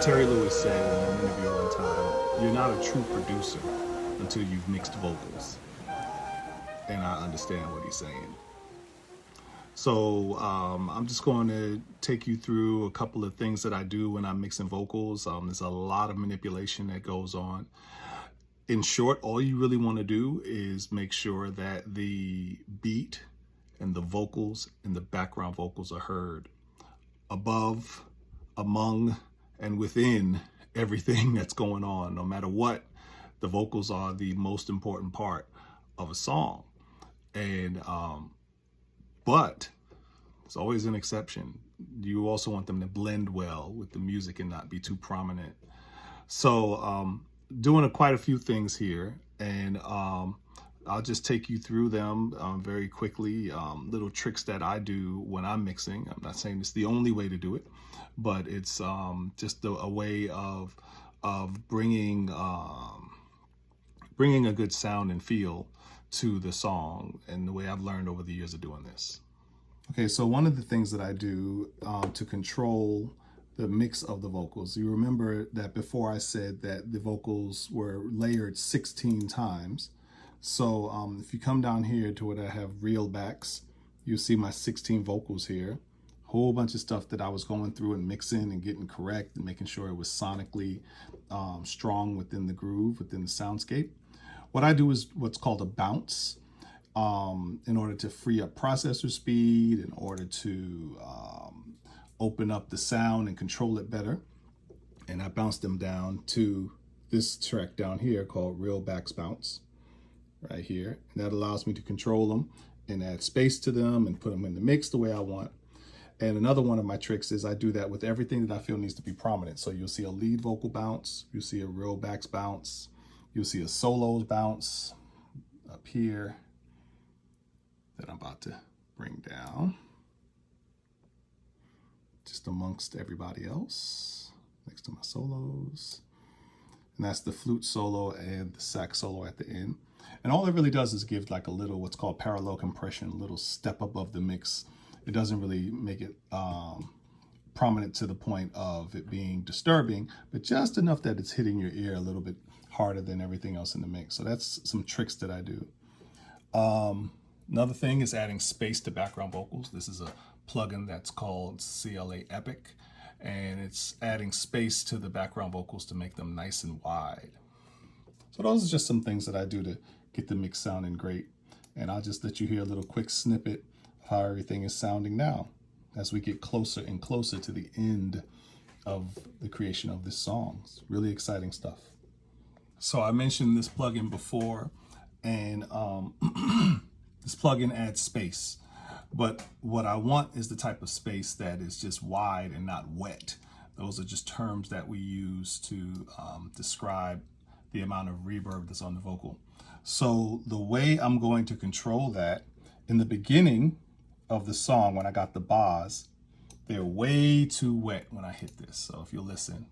Terry Lewis said in an interview one time, "You're not a true producer until you've mixed vocals." And I understand what he's saying. So I'm just going to take you through a couple of things that I do when I'm mixing vocals. There's a lot of manipulation that goes on. In short, all you really want to do is make sure that the beat and the vocals and the background vocals are heard above, among, and within everything that's going on. No matter what, the vocals are the most important part of a song. And but there's always an exception. You also want them to blend well with the music and not be too prominent. So doing quite a few things here, and I'll just take you through them very quickly. Little tricks that I do when I'm mixing. I'm not saying it's the only way to do it, but it's just a way of bringing a good sound and feel to the song, and the way I've learned over the years of doing this. Okay, so one of the things that I do to control the mix of the vocals, you remember that before I said that the vocals were layered 16 times. So if you come down here to what I have reel backs, you'll see my 16 vocals here. Whole bunch of stuff that I was going through and mixing and getting correct and making sure it was sonically strong within the groove, within the soundscape. What I do is what's called a bounce in order to free up processor speed, in order to open up the sound and control it better. And I bounce them down to this track down here called Reel Backs Bounce, right here. And that allows me to control them and add space to them and put them in the mix the way I want. And another one of my tricks is I do that with everything that I feel needs to be prominent. So you'll see a lead vocal bounce, you'll see a reel backs bounce, you'll see a solos bounce up here that I'm about to bring down just amongst everybody else next to my solos. And that's the flute solo and the sax solo at the end. And all it really does is give like a little what's called parallel compression, a little step above the mix. It doesn't really make it prominent to the point of it being disturbing, but just enough that it's hitting your ear a little bit harder than everything else in the mix. So that's some tricks that I do. Another thing is adding space to background vocals. This is a plugin that's called CLA Epic, and it's adding space to the background vocals to make them nice and wide. So those are just some things that I do to get the mix sounding great. And I'll just let you hear a little quick snippet of how everything is sounding now as we get closer and closer to the end of the creation of this song. It's really exciting stuff. So I mentioned this plugin before, and this plugin adds space. But what I want is the type of space that is just wide and not wet. Those are just terms that we use to describe the amount of reverb that's on the vocal. So the way I'm going to control that, in the beginning of the song, when I got the bars, they're way too wet when I hit this. So if you listen.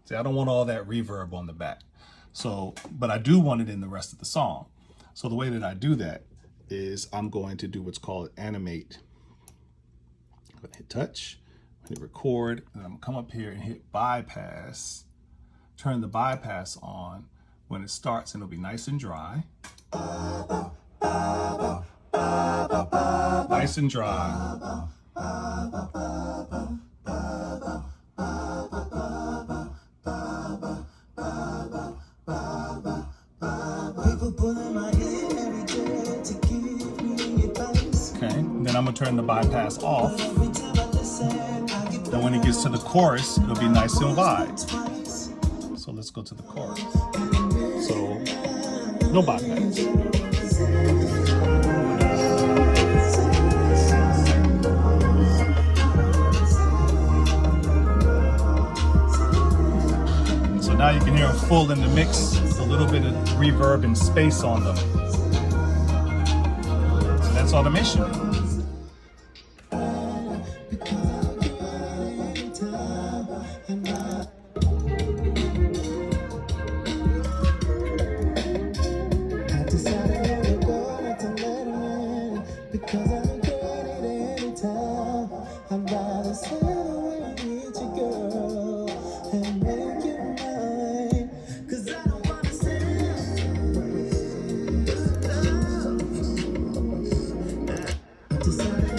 See, I don't want all that reverb on the back. So, but I do want it in the rest of the song. So the way that I do that is I'm going to do what's called animate. I'm going to hit touch, I'm going to record, and I'm going to come up here and hit bypass, turn the bypass on when it starts, and it'll be nice and dry. Nice and dry. Okay, then I'm gonna turn the bypass off. Then when it gets to the chorus, it'll be nice and wide. So let's go to the chorus. So, no bypass. So now you can hear them full in the mix, a little bit of reverb and space on them. So that's automation. settle where I need you, girl, and make you mine. 'Cause I don't wanna settle. Decide